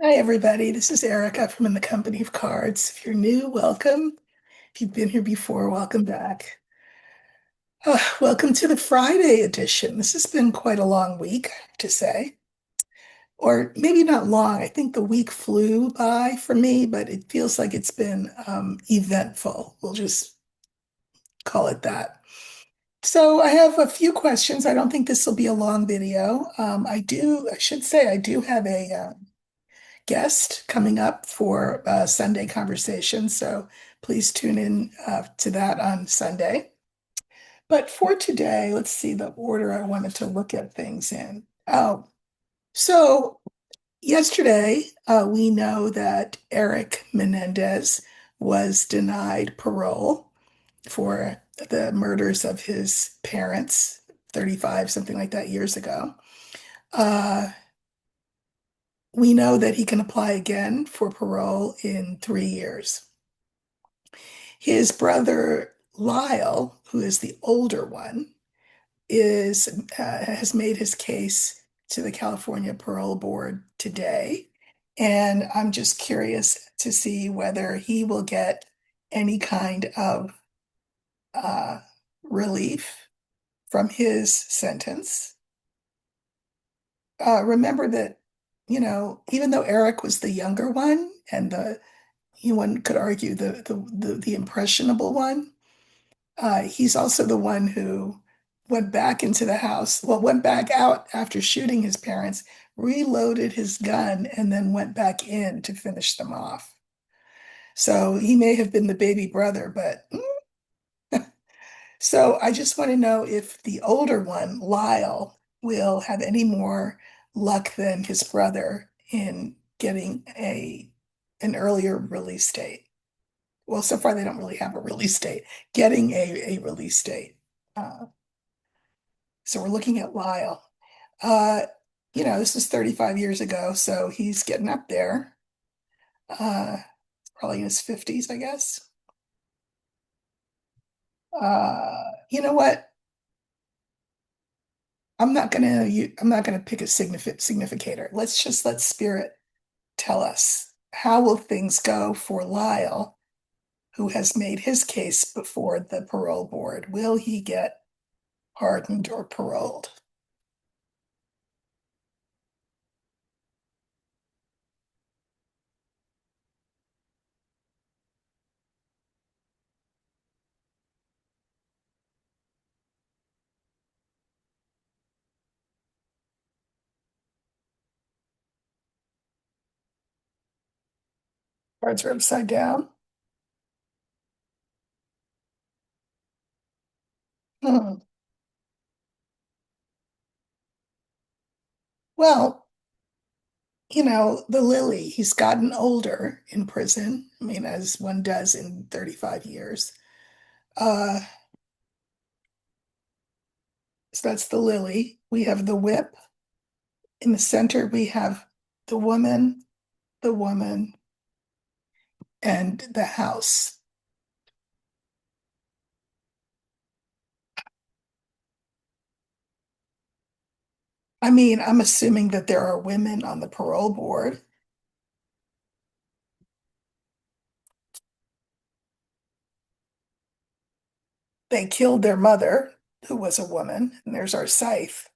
Hi, everybody. This is Erica from In the Company of Cards. If you're new, welcome. If you've been here before, welcome back. Welcome to the Friday edition. This has been quite a long week, I have to say. Or maybe not long. I think the week flew by for me, but it feels like it's been eventful. We'll just call it that. So I have a few questions. I don't think this will be a long video. I should say, I do have a guest coming up for Sunday conversation. So please tune in to that on Sunday. But for today, let's see the order I wanted to look at things in. Oh, so yesterday, we know that Eric Menendez was denied parole for the murders of his parents, 35, something like that, years ago. Uh, we know that he can apply again for parole in 3 years. His brother Lyle, who is the older one, is has made his case to the California Parole Board today, and I'm just curious to see whether he will get any kind of uh, relief from his sentence. Remember that, even though Eric was the younger one and one could argue the impressionable one. He's also the one who went back into the house, well, went back out after shooting his parents, reloaded his gun, and then went back in to finish them off. So he may have been the baby brother, but so I just want to know if the older one, Lyle, will have any more luck than his brother in getting an earlier release date. Well, so far they don't really have a release date, getting a release date. Uh, so we're looking at Lyle. Uh, this is 35 years ago, so he's getting up there. Uh, Probably in his 50s, I guess. You know what? I'm not gonna pick a significator. Let's just let spirit tell us how will things go for Lyle, who has made his case before the parole board. Will he get pardoned or paroled? Cards are upside down. Hmm. Well, the Lily, he's gotten older in prison. I mean, as one does in 35 years. Uh, so that's the Lily. We have the whip. In the center, we have the woman, and the house. I mean, I'm assuming that there are women on the parole board. They killed their mother, who was a woman, and there's our scythe.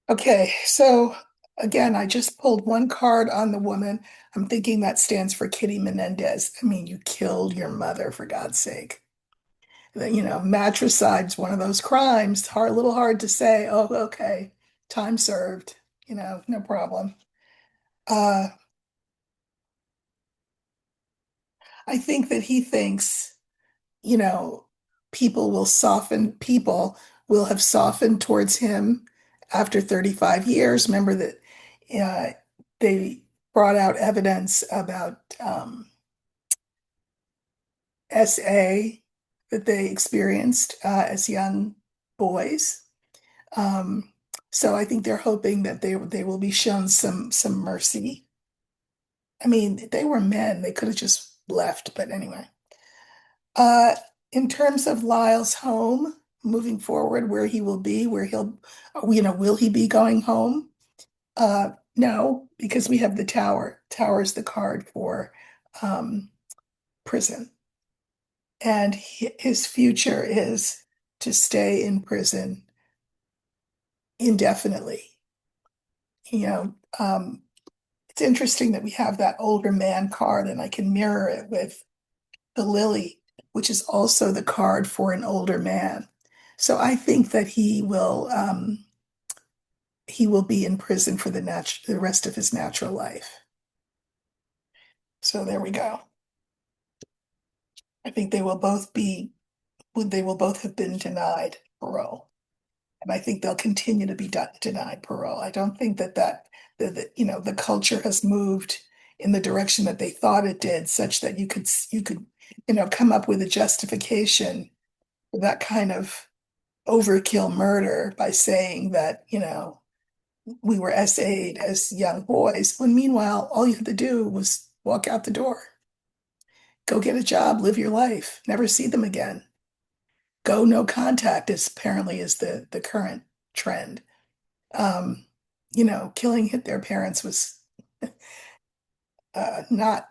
Okay, so again, I just pulled one card on the woman. I'm thinking that stands for Kitty Menendez. I mean, you killed your mother, for God's sake. Matricide's one of those crimes. Hard, a little hard to say, oh, okay, time served, no problem. Uh, I think that he thinks, you know, people will have softened towards him after 35 years. Remember that uh, they brought out evidence about SA that they experienced as young boys. Um, so I think they're hoping that they will be shown some mercy. I mean, they were men. They could have just left. But anyway, uh, in terms of Lyle's home moving forward, where he will be, where he'll, will he be going home? No, because we have the tower. Tower is the card for um, prison. And his future is to stay in prison indefinitely. You know, it's interesting that we have that older man card, and I can mirror it with the lily, which is also the card for an older man. So I think that he will be in prison for the rest of his natural life. So there we go. I think they will both have been denied parole. And I think they'll continue to be denied parole. I don't think that the culture has moved in the direction that they thought it did, such that you could come up with a justification for that kind of overkill murder by saying that we were SA'd as young boys, when meanwhile all you had to do was walk out the door, go get a job, live your life, never see them again. Go no contact is apparently is the current trend. Um, killing their parents was not,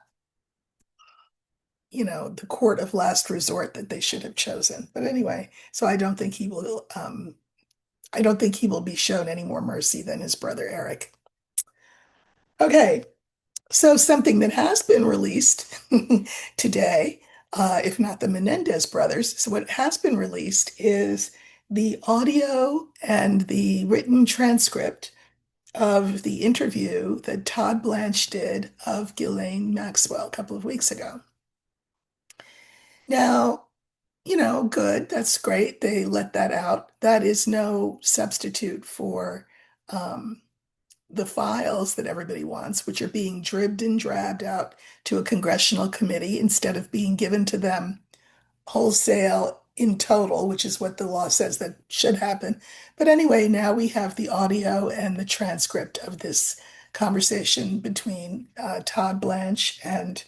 the court of last resort that they should have chosen. But anyway, so I don't think he will be shown any more mercy than his brother Eric. Okay, so something that has been released today, if not the Menendez brothers, so what has been released is the audio and the written transcript of the interview that Todd Blanche did of Ghislaine Maxwell a couple of weeks ago. Now, good, that's great. They let that out. That is no substitute for um, the files that everybody wants, which are being dribbed and drabbed out to a congressional committee instead of being given to them wholesale in total, which is what the law says that should happen. But anyway, now we have the audio and the transcript of this conversation between Todd Blanche and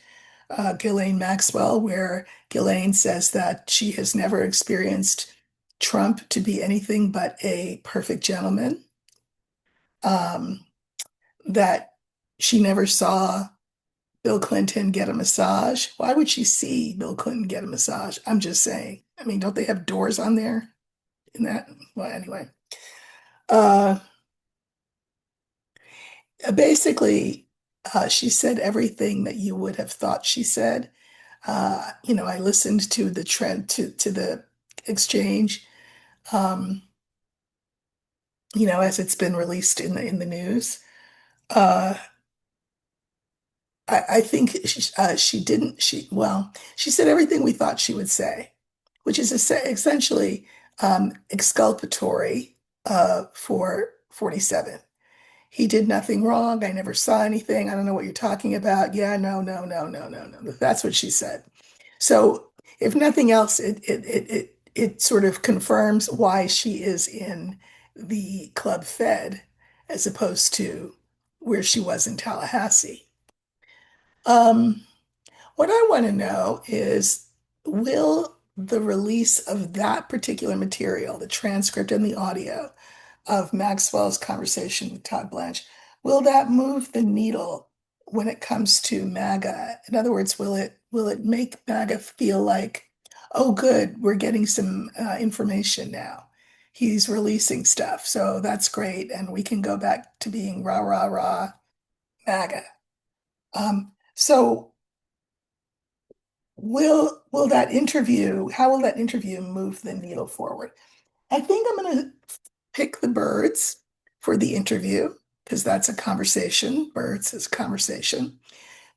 Ghislaine Maxwell, where Ghislaine says that she has never experienced Trump to be anything but a perfect gentleman, um, that she never saw Bill Clinton get a massage. Why would she see Bill Clinton get a massage? I'm just saying. I mean, don't they have doors on there in that? Well, anyway. Uh, Basically, she said everything that you would have thought she said. I listened to the trend to the exchange, um, as it's been released in the news. Uh, I think she didn't. She said everything we thought she would say, which is essentially exculpatory for 47. He did nothing wrong. I never saw anything. I don't know what you're talking about. Yeah, no, no, no, no, no, no. That's what she said. So, if nothing else, it sort of confirms why she is in the Club Fed as opposed to where she was in Tallahassee. Um, what I want to know is, will the release of that particular material, the transcript and the audio of Maxwell's conversation with Todd Blanche, will that move the needle when it comes to MAGA? In other words, will it make MAGA feel like, oh, good, we're getting some information now. He's releasing stuff, so that's great, and we can go back to being rah rah rah MAGA. So will that interview, how will that interview move the needle forward? I think I'm going to pick the birds for the interview because that's a conversation. Birds is conversation.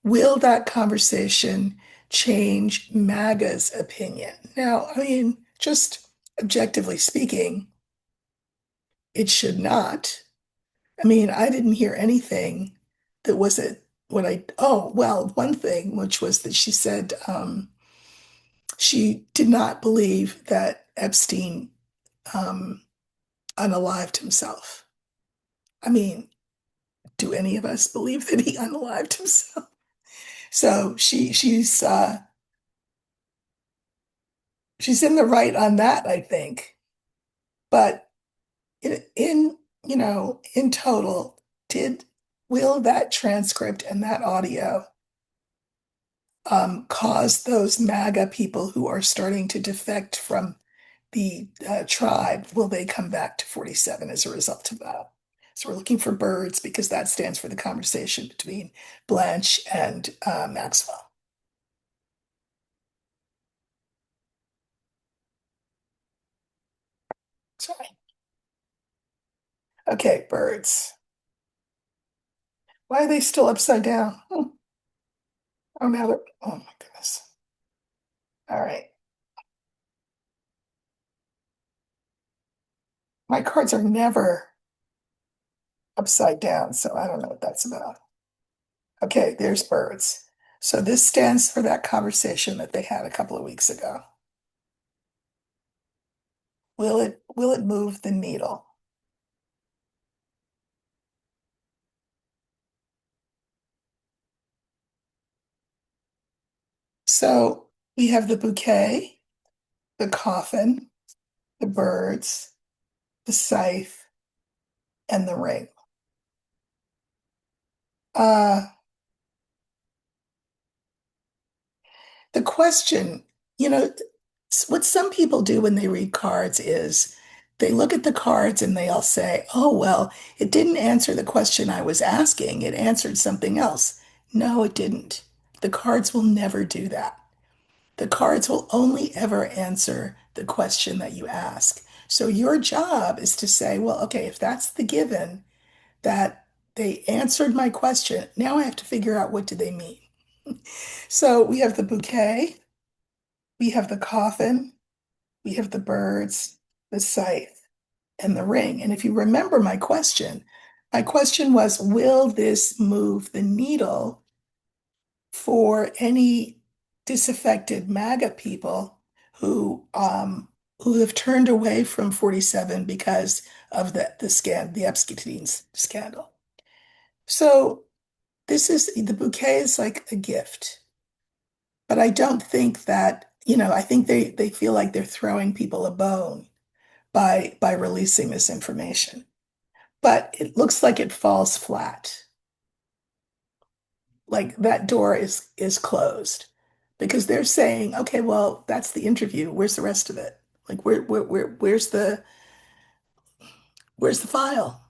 Will that conversation change MAGA's opinion? Now, I mean, just objectively speaking, it should not. I mean, I didn't hear anything that wasn't well, one thing, which was that she said she did not believe that Epstein um, unalived himself. I mean, do any of us believe that he unalived himself? So she's in the right on that, I think. But in total, did will that transcript and that audio cause those MAGA people who are starting to defect from the tribe, will they come back to 47 as a result of that? So we're looking for birds because that stands for the conversation between Blanche and Maxwell. Sorry. Okay, birds. Why are they still upside down? Oh, now they're, oh my goodness. All right. My cards are never upside down, so I don't know what that's about. Okay, there's birds. So this stands for that conversation that they had a couple of weeks ago. Will it move the needle? So we have the bouquet, the coffin, the birds, the scythe, and the ring. Uh, the question, you know, what some people do when they read cards is they look at the cards and they all say, oh, well, it didn't answer the question I was asking. It answered something else. No, it didn't. The cards will never do that. The cards will only ever answer the question that you ask. So your job is to say, well, okay, if that's the given, that they answered my question, now I have to figure out what do they mean. So we have the bouquet, we have the coffin, we have the birds, the scythe, and the ring. And if you remember my question was, will this move the needle for any disaffected MAGA people who have turned away from 47 because of the Epstein scandal. So this is the bouquet is like a gift, but I don't think that, I think they feel like they're throwing people a bone by releasing this information. But it looks like it falls flat. Like that door is closed because they're saying, okay, well, that's the interview. Where's the rest of it? Like where's the file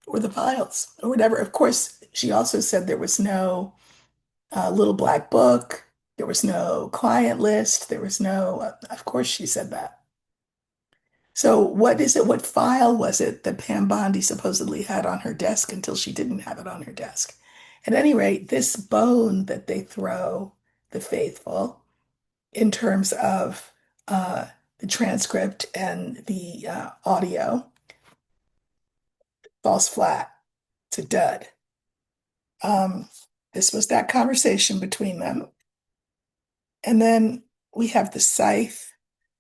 or the files or whatever? Of course, she also said there was no little black book. There was no client list. There was no, of course, she said that. So, what is it? What file was it that Pam Bondi supposedly had on her desk until she didn't have it on her desk? At any rate, this bone that they throw the faithful in terms of the transcript and the audio falls flat. It's a dud. Um, this was that conversation between them. And then we have the scythe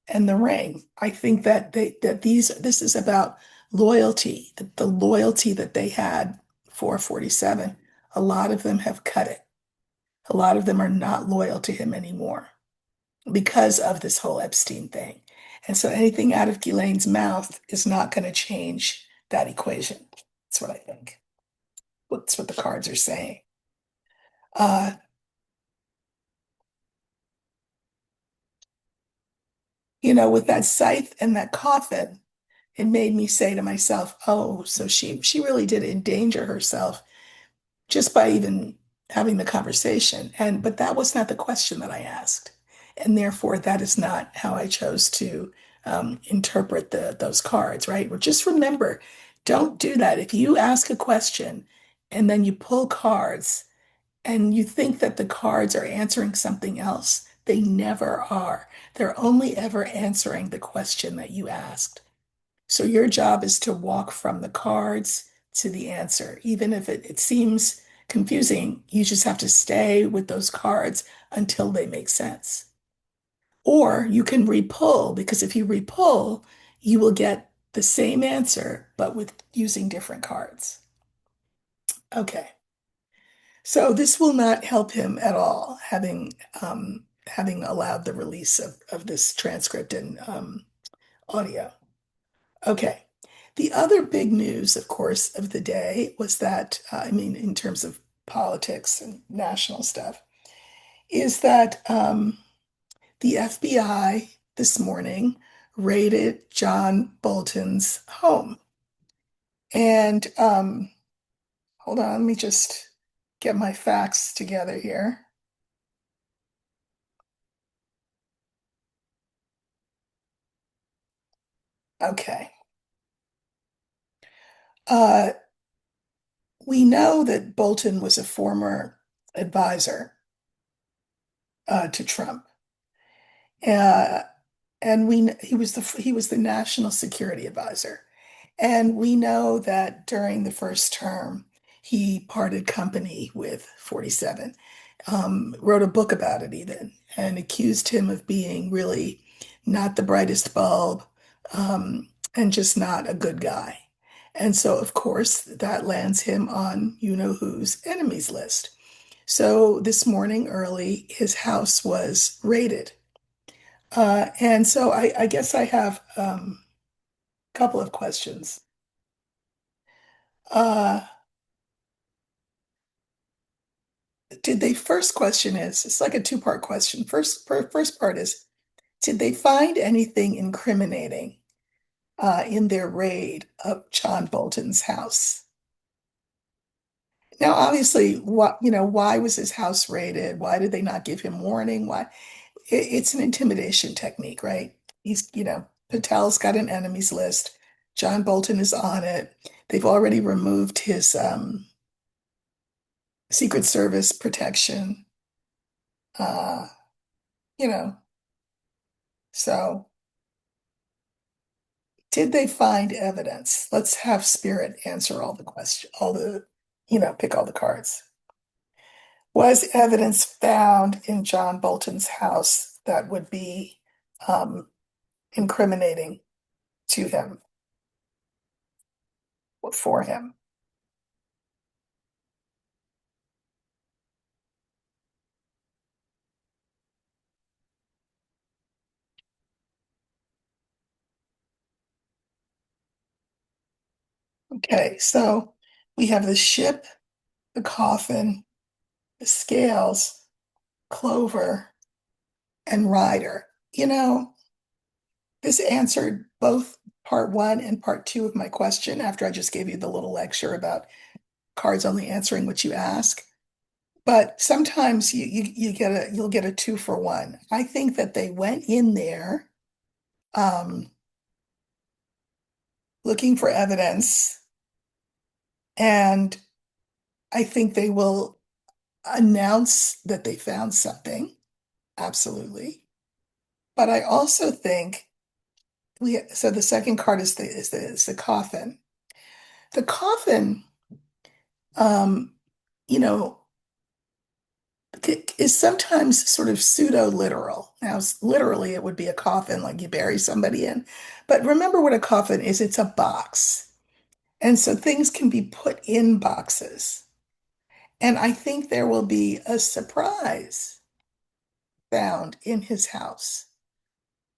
and the ring. I think that this is about loyalty, the loyalty that they had for 47. A lot of them have cut it. A lot of them are not loyal to him anymore because of this whole Epstein thing. And so anything out of Ghislaine's mouth is not going to change that equation. That's what I think. That's what the cards are saying. Uh, with that scythe and that coffin, it made me say to myself, oh, so she really did endanger herself just by even having the conversation. But that was not the question that I asked. And therefore, that is not how I chose to interpret those cards, right? Or just remember, don't do that. If you ask a question and then you pull cards and you think that the cards are answering something else, they never are. They're only ever answering the question that you asked. So your job is to walk from the cards to the answer. Even if it seems confusing, you just have to stay with those cards until they make sense. Or you can repull, because if you repull, you will get the same answer, but with using different cards. Okay. So this will not help him at all, having allowed the release of this transcript and audio. Okay. The other big news, of course, of the day was that, I mean, in terms of politics and national stuff, is that the FBI this morning raided John Bolton's home. And hold on, let me just get my facts together here. Okay. Uh, we know that Bolton was a former advisor to Trump. Uh, and he was the national security advisor. And we know that during the first term, he parted company with 47, wrote a book about it even, and accused him of being really not the brightest bulb, and just not a good guy. And so, of course, that lands him on you know who's enemies list. So this morning early, his house was raided. And so I guess I have a couple of questions. Uh, did they first question is it's like a two-part question. First part is, did they find anything incriminating in their raid of John Bolton's house? Now, obviously, why was his house raided? Why did they not give him warning? Why? It's an intimidation technique, right? Patel's got an enemies list. John Bolton is on it. They've already removed his Secret Service protection. Uh, you know, so did they find evidence? Let's have Spirit answer all the questions, pick all the cards. Was evidence found in John Bolton's house that would be um, incriminating to him, for him? Okay, so we have the ship, the coffin, the scales, Clover, and Ryder. You know, this answered both part one and part two of my question after I just gave you the little lecture about cards only answering what you ask. But sometimes you'll get a two for one. I think that they went in there um, looking for evidence, and I think they will announce that they found something. Absolutely. But I also think so the second card is the coffin. The coffin, um, you know, is sometimes sort of pseudo literal. Now, literally, it would be a coffin, like you bury somebody in. But remember what a coffin is, it's a box. And so things can be put in boxes. And I think there will be a surprise found in his house,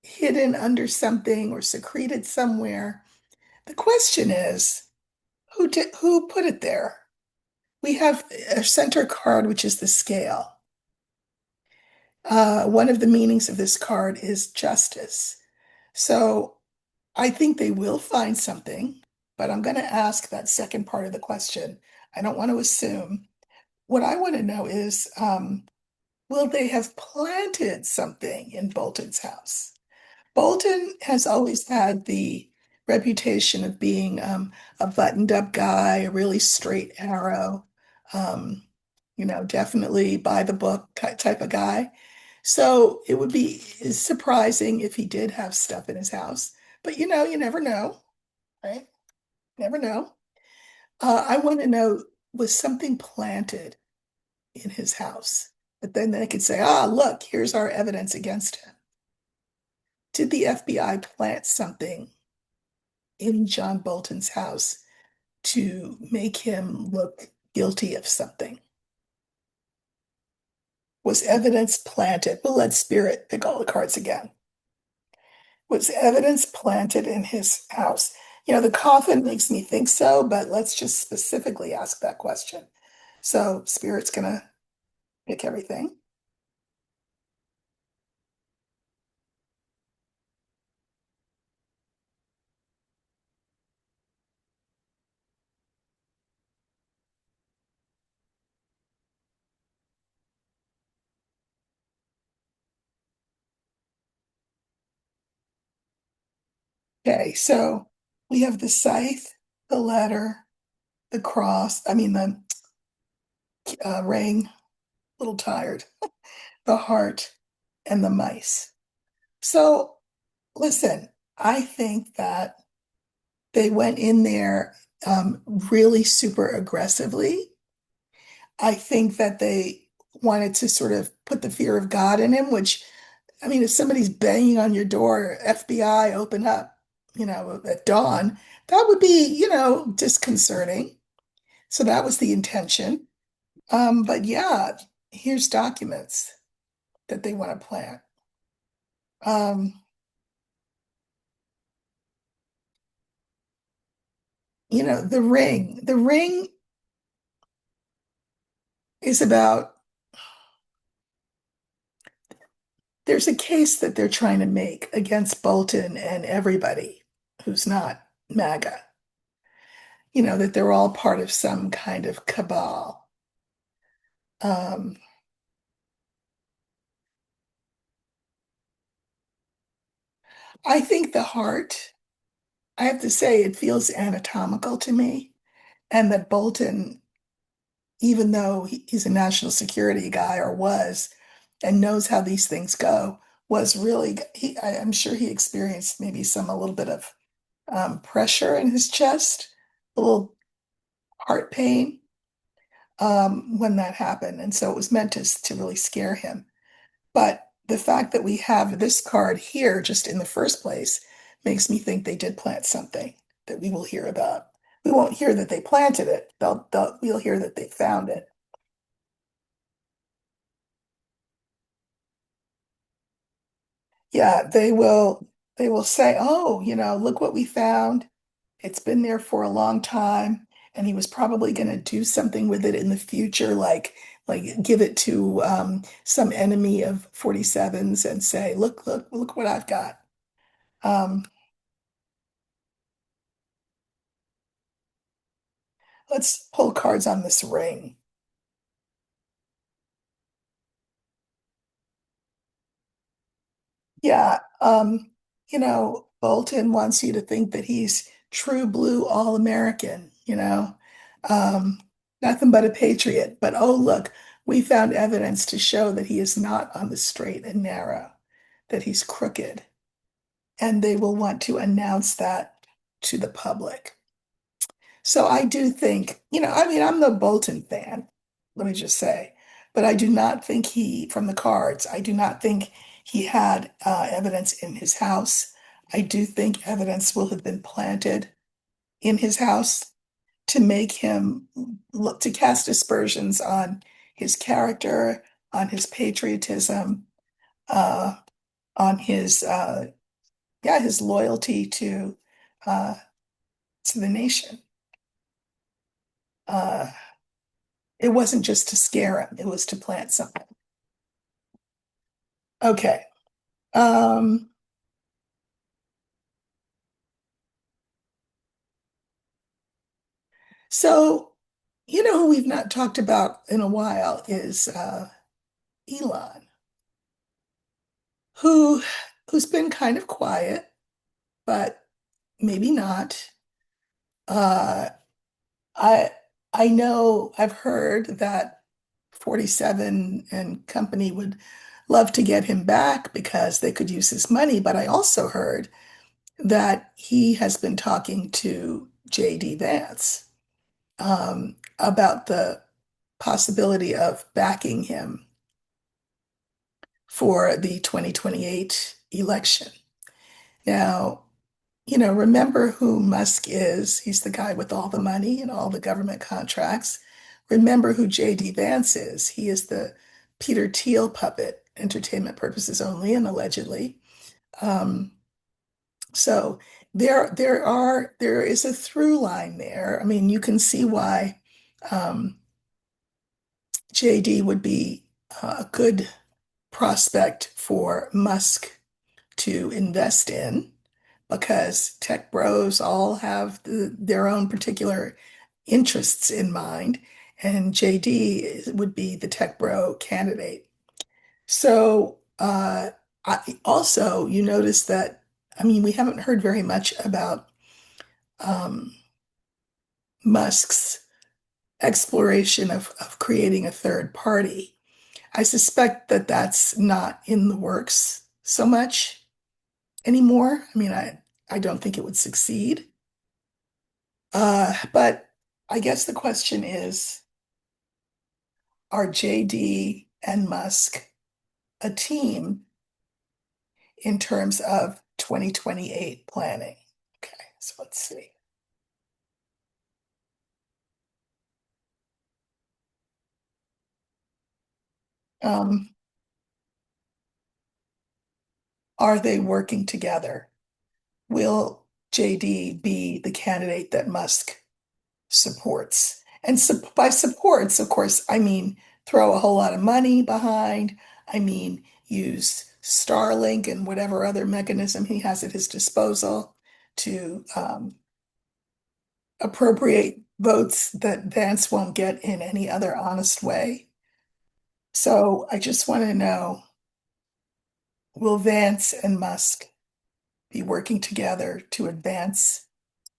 hidden under something or secreted somewhere. The question is, who put it there? We have a center card, which is the scale. One of the meanings of this card is justice. So I think they will find something, but I'm going to ask that second part of the question. I don't want to assume. What I want to know is, will they have planted something in Bolton's house? Bolton has always had the reputation of being a buttoned up guy, a really straight arrow, um, definitely by the book type of guy. So it would be surprising if he did have stuff in his house. But you never know, right? Never know. I want to know, was something planted in his house? But then they could say, look, here's our evidence against him. Did the FBI plant something in John Bolton's house to make him look guilty of something? Was evidence planted? We'll let Spirit pick all the cards again. Was evidence planted in his house? The coffin makes me think so, but let's just specifically ask that question. So Spirit's gonna pick everything. Okay, so we have the scythe, the letter, the cross, I mean the ring, a little tired, the heart, and the mice. So listen, I think that they went in there really super aggressively. I think that they wanted to sort of put the fear of God in him, which, I mean, if somebody's banging on your door, FBI, open up, at dawn, that would be, disconcerting. So that was the intention. But yeah, here's documents that they want to plant. Um, the ring. The ring is about, there's a case that they're trying to make against Bolton and everybody who's not MAGA, that they're all part of some kind of cabal. Um, I think the heart, I have to say, it feels anatomical to me, and that Bolton, even though he's a national security guy or was, and knows how these things go, was really, I'm sure he experienced maybe a little bit of pressure in his chest, a little heart pain when that happened. And so it was meant to really scare him. But the fact that we have this card here just in the first place makes me think they did plant something that we will hear about. We won't hear that they planted it. We'll hear that they found it. Yeah, they will say, "Oh, look what we found. It's been there for a long time, and he was probably going to do something with it in the future, like give it to some enemy of 47s and say, look, look, look what I've got." Um, let's pull cards on this ring. Yeah, Bolton wants you to think that he's true blue all-American, um, nothing but a patriot. But oh, look, we found evidence to show that he is not on the straight and narrow, that he's crooked. And they will want to announce that to the public. So I do think, I mean, I'm no Bolton fan, let me just say, but I do not think from the cards, I do not think he had evidence in his house. I do think evidence will have been planted in his house to make him look, to cast aspersions on his character, on his patriotism, uh, on his loyalty uh, to the nation. Uh, It wasn't just to scare him, it was to plant something. Okay. Um, so who we've not talked about in a while is Elon, who who's been kind of quiet, but maybe not. Uh, I I know I've heard that 47 and company would love to get him back because they could use his money, but I also heard that he has been talking to JD Vance about the possibility of backing him for the 2028 election. Now, remember who Musk is. He's the guy with all the money and all the government contracts. Remember who JD Vance is. He is the Peter Thiel puppet, entertainment purposes only, and allegedly. Um, so there is a through line there. I mean, you can see why um, JD would be a good prospect for Musk to invest in because tech bros all have their own particular interests in mind, and JD would be the tech bro candidate. So, also, you notice that, I mean, we haven't heard very much about um, Musk's exploration of creating a third party. I suspect that that's not in the works so much anymore. I mean, I don't think it would succeed. But I guess the question is, are JD and Musk a team in terms of 2028 planning? Okay, so let's see. Um, are they working together? Will JD be the candidate that Musk supports? And by supports, of course, I mean throw a whole lot of money behind. I mean use Starlink and whatever other mechanism he has at his disposal to appropriate votes that Vance won't get in any other honest way. So I just want to know, will Vance and Musk be working together to advance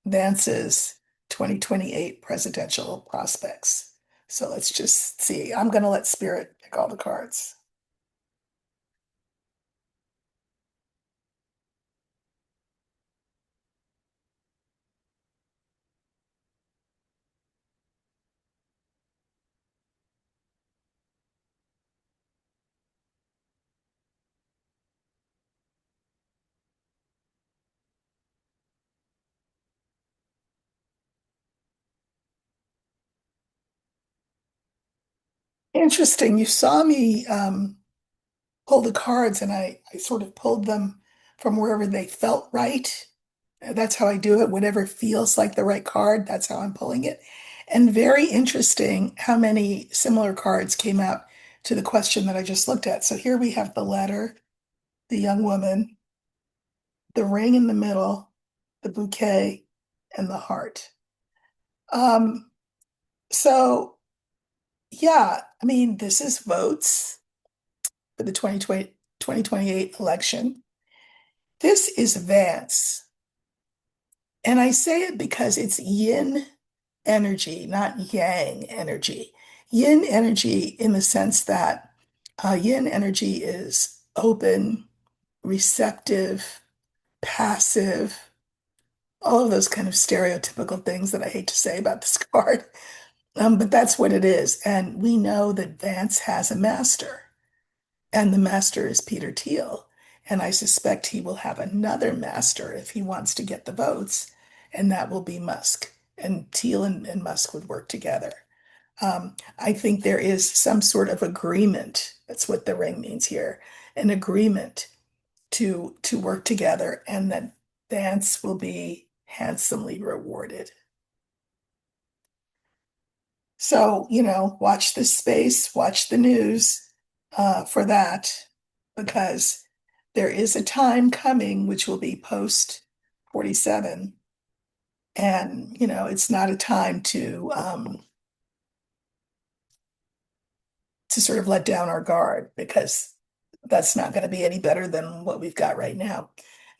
Vance's 2028 presidential prospects? So let's just see. I'm going to let Spirit pick all the cards. Interesting. You saw me pull the cards, and I sort of pulled them from wherever they felt right. That's how I do it. Whatever feels like the right card, that's how I'm pulling it. And very interesting how many similar cards came out to the question that I just looked at. So here we have the letter, the young woman, the ring in the middle, the bouquet, and the heart. Um, so yeah, I mean, this is votes for the 2028 election. This is Vance. And I say it because it's yin energy, not yang energy. Yin energy in the sense that yin energy is open, receptive, passive, all of those kind of stereotypical things that I hate to say about this card. But that's what it is. And we know that Vance has a master, and the master is Peter Thiel. And I suspect he will have another master if he wants to get the votes, and that will be Musk. And Thiel and Musk would work together. I think there is some sort of agreement. That's what the ring means here, an agreement to work together, and that Vance will be handsomely rewarded. So, watch this space, watch the news for that, because there is a time coming which will be post 47. And, it's not a time to sort of let down our guard because that's not going to be any better than what we've got right now.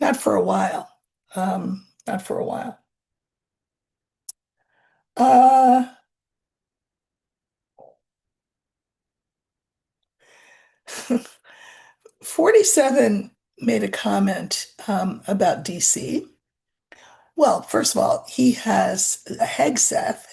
Not for a while. Not for a while. Uh, 47 made a comment about DC. Well, first of all, he has Hegseth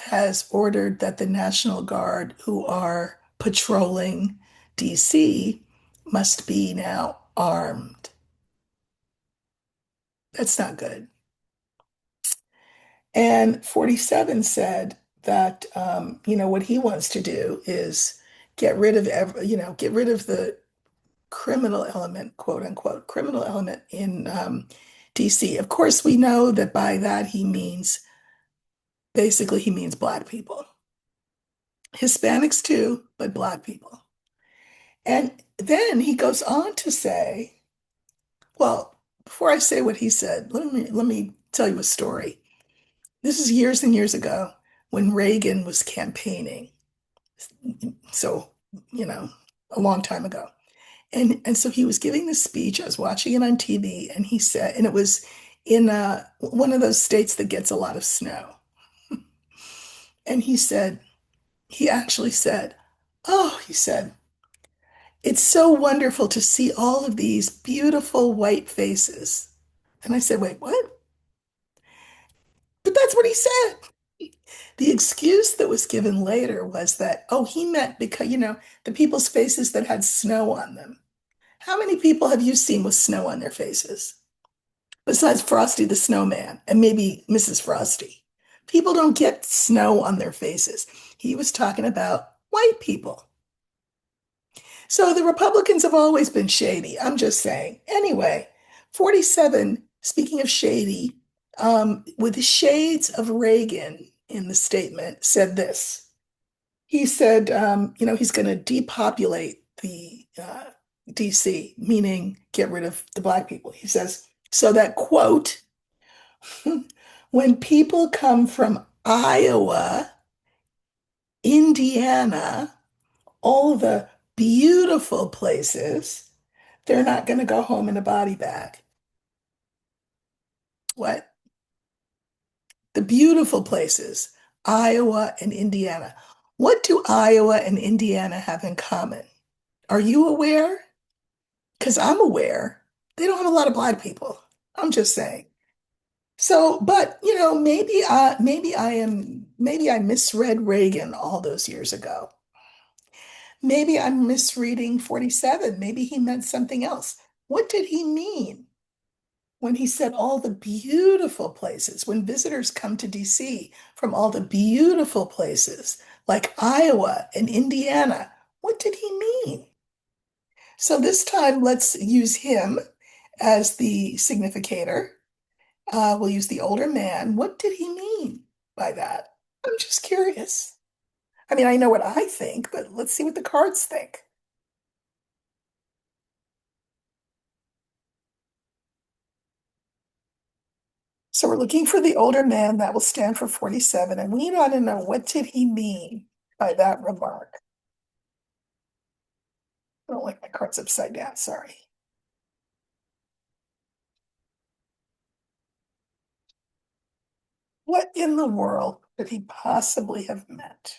has ordered that the National Guard who are patrolling DC must be now armed. That's not good. And 47 said that what he wants to do is get rid of get rid of the criminal element, quote unquote, criminal element in DC. Of course, we know that by that he means basically he means Black people, Hispanics too, but Black people. And then he goes on to say, well, before I say what he said, let me tell you a story. This is years and years ago when Reagan was campaigning. So, you know, a long time ago. And so he was giving this speech. I was watching it on TV, and he said, and it was in one of those states that gets a lot of snow. And he said, he actually said, "Oh," he said, "it's so wonderful to see all of these beautiful white faces." And I said, "Wait, what?" But that's what he said. The excuse that was given later was that, oh, he meant because, the people's faces that had snow on them. How many people have you seen with snow on their faces? Besides Frosty the Snowman and maybe Mrs. Frosty. People don't get snow on their faces. He was talking about white people. So the Republicans have always been shady. I'm just saying. Anyway, 47, speaking of shady, with shades of Reagan in the statement, said this. He said, he's going to depopulate the DC, meaning get rid of the Black people. He says, so that, quote, when people come from Iowa, Indiana, all the beautiful places, they're not going to go home in a body bag. What? The beautiful places, Iowa and Indiana. What do Iowa and Indiana have in common? Are you aware? Because I'm aware they don't have a lot of Black people. I'm just saying. So, but maybe I misread Reagan all those years ago. Maybe I'm misreading 47. Maybe he meant something else. What did he mean when he said all the beautiful places? When visitors come to DC from all the beautiful places like Iowa and Indiana, what did he mean? So this time, let's use him as the significator. We'll use the older man. What did he mean by that? I'm just curious. I mean, I know what I think, but let's see what the cards think. So we're looking for the older man. That will stand for 47. And we want to know, what did he mean by that remark? I don't like my cards upside down. Sorry. What in the world could he possibly have meant?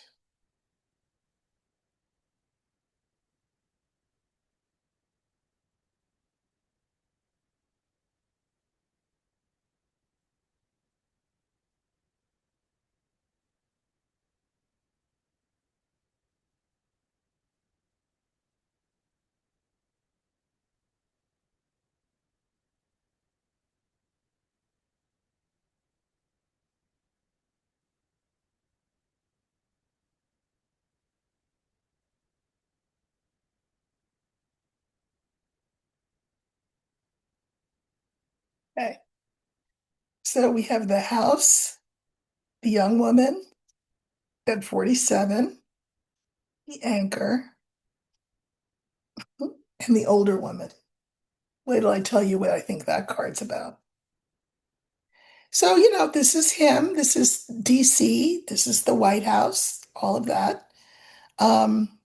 Okay. So we have the house, the young woman at 47, the anchor, and the older woman. Wait till I tell you what I think that card's about. So, this is him. This is DC. This is the White House, all of that. Um,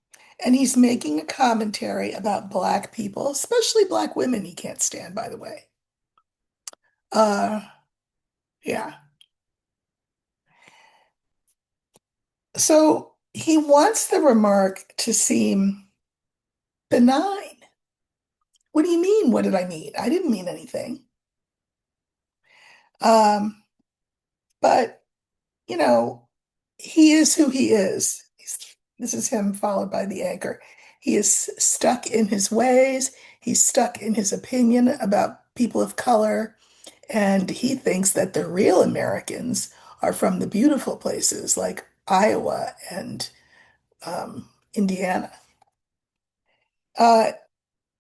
and he's making a commentary about Black people, especially Black women he can't stand, by the way. Uh, yeah. So he wants the remark to seem benign. What do you mean? What did I mean? I didn't mean anything. Um, but you know, he is who he is. This is him followed by the anchor. He is stuck in his ways. He's stuck in his opinion about people of color. And he thinks that the real Americans are from the beautiful places like Iowa and Indiana. Uh,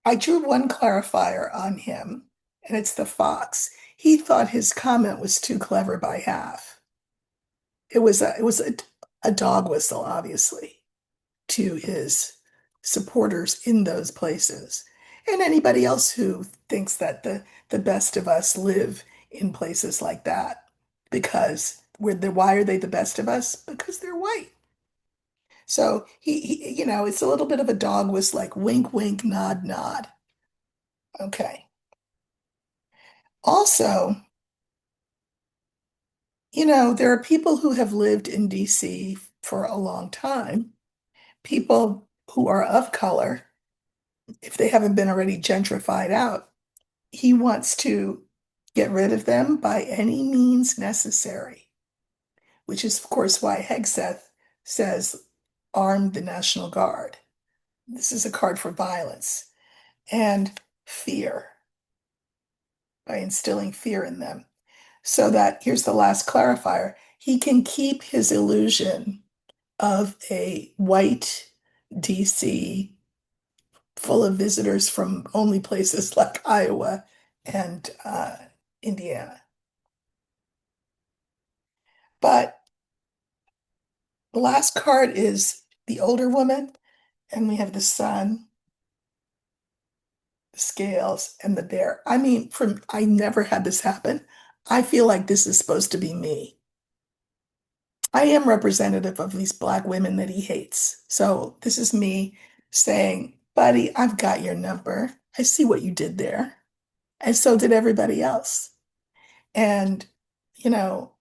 I drew one clarifier on him, and it's the fox. He thought his comment was too clever by half. It was a dog whistle, obviously, to his supporters in those places. And anybody else who thinks that the best of us live in places like that. Because why are they the best of us? Because they're white. So it's a little bit of a dog whistle, like wink, wink, nod, nod. Okay. Also, there are people who have lived in DC for a long time, people who are of color, if they haven't been already gentrified out. He wants to get rid of them by any means necessary, which is, of course, why Hegseth says arm the National Guard. This is a card for violence and fear, by instilling fear in them. So that, here's the last clarifier, he can keep his illusion of a white DC full of visitors from only places like Iowa and Indiana. But the last card is the older woman, and we have the sun, the scales, and the bear. I mean, I never had this happen. I feel like this is supposed to be me. I am representative of these black women that he hates. So this is me saying, buddy, I've got your number. I see what you did there. And so did everybody else. And, you know,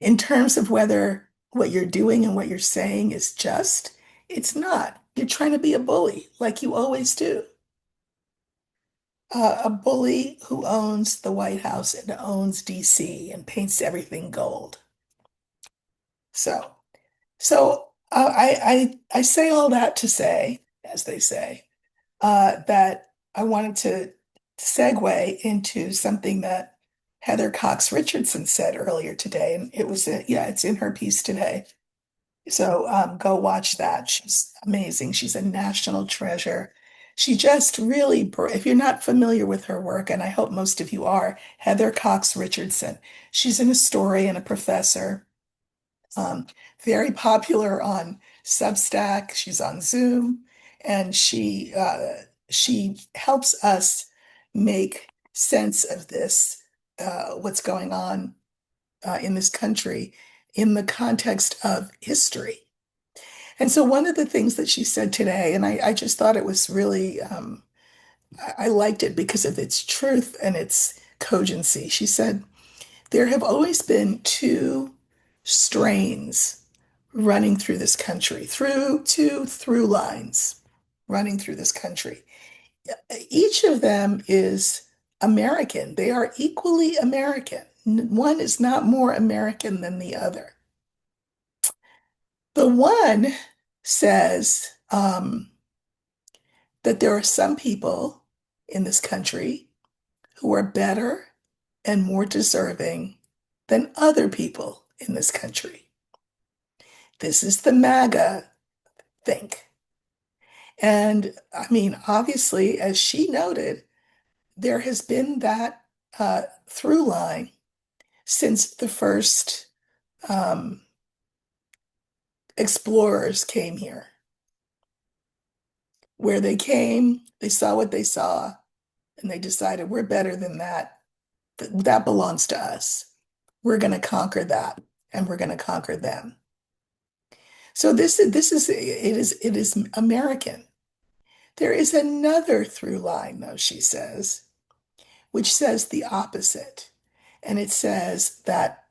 in terms of whether what you're doing and what you're saying is just, it's not. You're trying to be a bully like you always do. A bully who owns the White House and owns DC and paints everything gold. So, so I say all that to say, as they say, that I wanted to segue into something that Heather Cox Richardson said earlier today, and yeah, it's in her piece today. So go watch that. She's amazing. She's a national treasure. She just really, if you're not familiar with her work, and I hope most of you are, Heather Cox Richardson. She's an historian, a professor, um, very popular on Substack. She's on Zoom, and she helps us make sense of this, what's going on in this country in the context of history. And so one of the things that she said today, and I just thought it was really, I liked it because of its truth and its cogency. She said, there have always been two strains running through this country, through two through lines running through this country. Each of them is American. They are equally American. One is not more American than the other. The one says that there are some people in this country who are better and more deserving than other people in this country. This is the MAGA think. And I mean, obviously, as she noted, there has been that through line since the first um, explorers came here, where they came, they saw what they saw, and they decided we're better than that. That belongs to us. We're going to conquer that, and we're going to conquer them. So it is American. There is another through line, though, she says, which says the opposite. And it says that,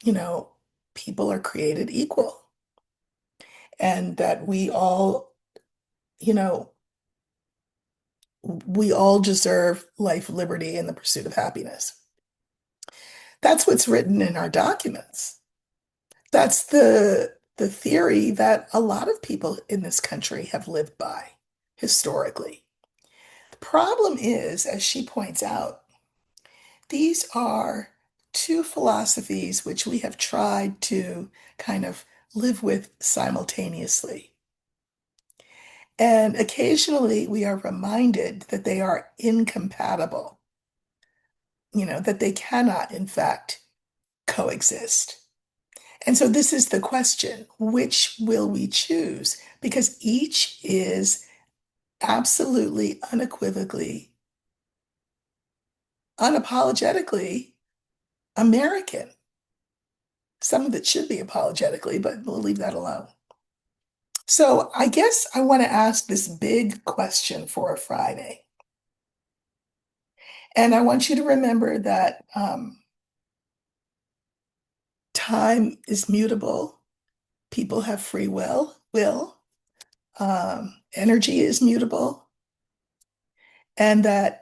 people are created equal and that you know, we all deserve life, liberty, and the pursuit of happiness. That's what's written in our documents. That's the theory that a lot of people in this country have lived by historically. The problem is, as she points out, these are two philosophies which we have tried to kind of live with simultaneously. And occasionally we are reminded that they are incompatible, that they cannot, in fact, coexist. And so this is the question, which will we choose? Because each is absolutely, unequivocally, unapologetically American. Some of it should be apologetically, but we'll leave that alone. So I guess I want to ask this big question for a Friday. And I want you to remember that time is mutable. People have free will. Energy is mutable. And that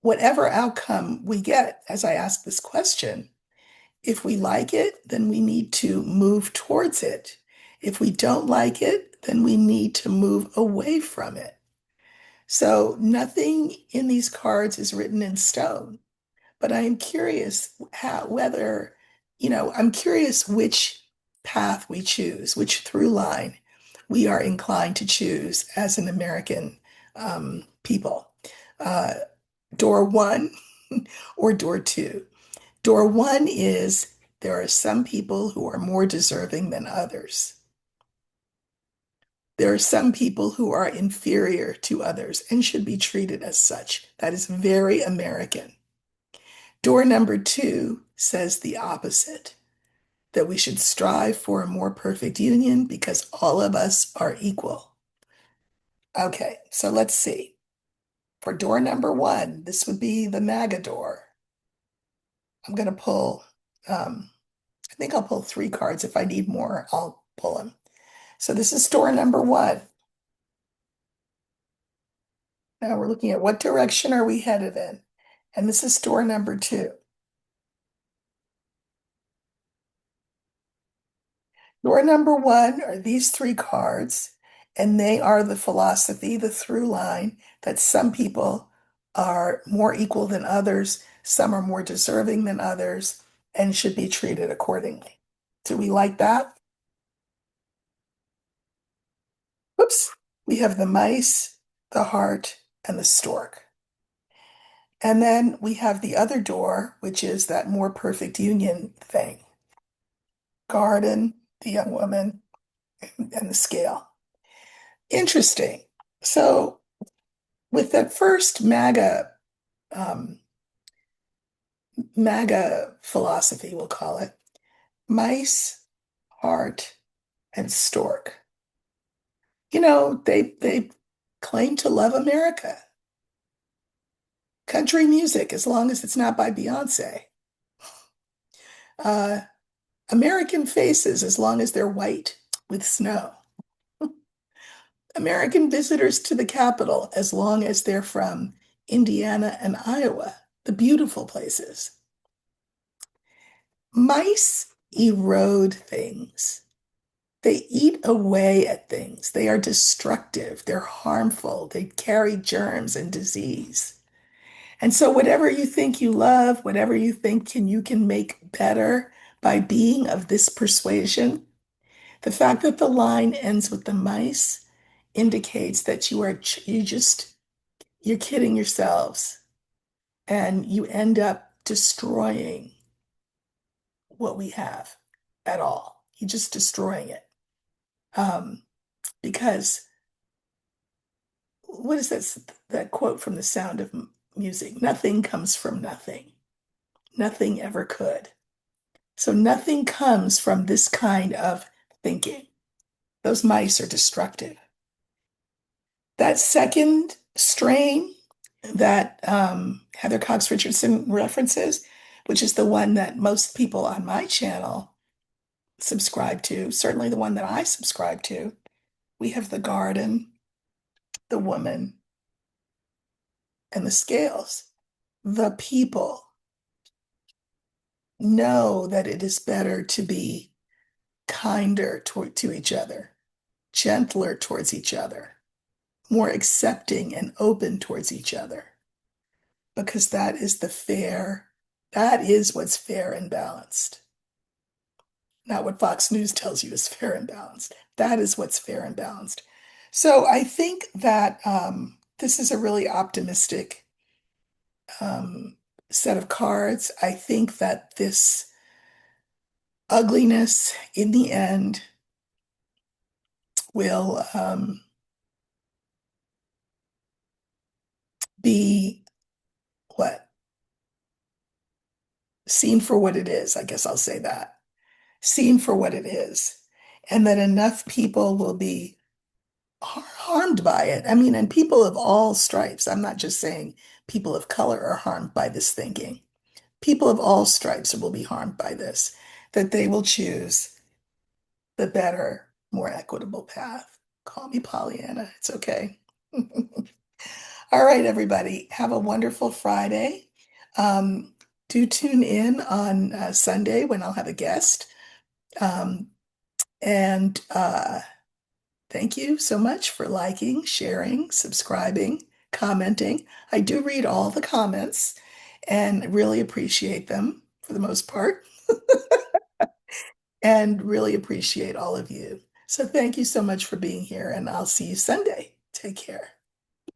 whatever outcome we get, as I ask this question, if we like it, then we need to move towards it. If we don't like it, then we need to move away from it. So nothing in these cards is written in stone, but I am curious I'm curious which path we choose, which through line we are inclined to choose as an American people. Uh, Door one or door two. Door one is there are some people who are more deserving than others. There are some people who are inferior to others and should be treated as such. That is very American. Door number two says the opposite, that we should strive for a more perfect union because all of us are equal. Okay, so let's see. For door number one, this would be the MAGA door. I'm going to pull, I think I'll pull three cards. If I need more, I'll pull them. So this is door number one. Now we're looking at what direction are we headed in? And this is door number two. Door number one are these three cards, and they are the philosophy, the through line that some people are more equal than others, some are more deserving than others, and should be treated accordingly. Do we like that? Whoops. We have the mice, the heart, and the stork. And then we have the other door, which is that more perfect union thing. Garden, the young woman, and the scale. Interesting. So with that first um, MAGA philosophy, we'll call it, mice, heart, and stork. They claim to love America. Country music, as long as it's not by Beyonce. Uh, American faces, as long as they're white with snow. American visitors to the Capitol, as long as they're from Indiana and Iowa, the beautiful places. Mice erode things. They eat away at things. They are destructive. They're harmful. They carry germs and disease. And so whatever you think you love, whatever you think you can make better by being of this persuasion, the fact that the line ends with the mice indicates that you're kidding yourselves and you end up destroying what we have at all. You're just destroying it. Um, because what is that quote from The Sound of Music? Nothing comes from nothing. Nothing ever could. So nothing comes from this kind of thinking. Those mice are destructive. That second strain that Heather Cox Richardson references, which is the one that most people on my channel subscribe to, certainly the one that I subscribe to, we have the garden, the woman, and the scales. The people know that it is better to be kinder to each other, gentler towards each other, more accepting and open towards each other, because that is the fair That is what's fair and balanced. Not what Fox News tells you is fair and balanced. That is what's fair and balanced. So I think that this is a really optimistic um, set of cards. I think that this ugliness in the end will be what? Seen for what it is. I guess I'll say that. Seen for what it is. And that enough people will be harmed by it. I mean, and people of all stripes. I'm not just saying people of color are harmed by this thinking. People of all stripes will be harmed by this, that they will choose the better, more equitable path. Call me Pollyanna. It's okay. All right, everybody. Have a wonderful Friday. Um, do tune in on Sunday when I'll have a guest. Um, and thank you so much for liking, sharing, subscribing, commenting. I do read all the comments and really appreciate them for the most part, and really appreciate all of you. So thank you so much for being here, and I'll see you Sunday. Take care.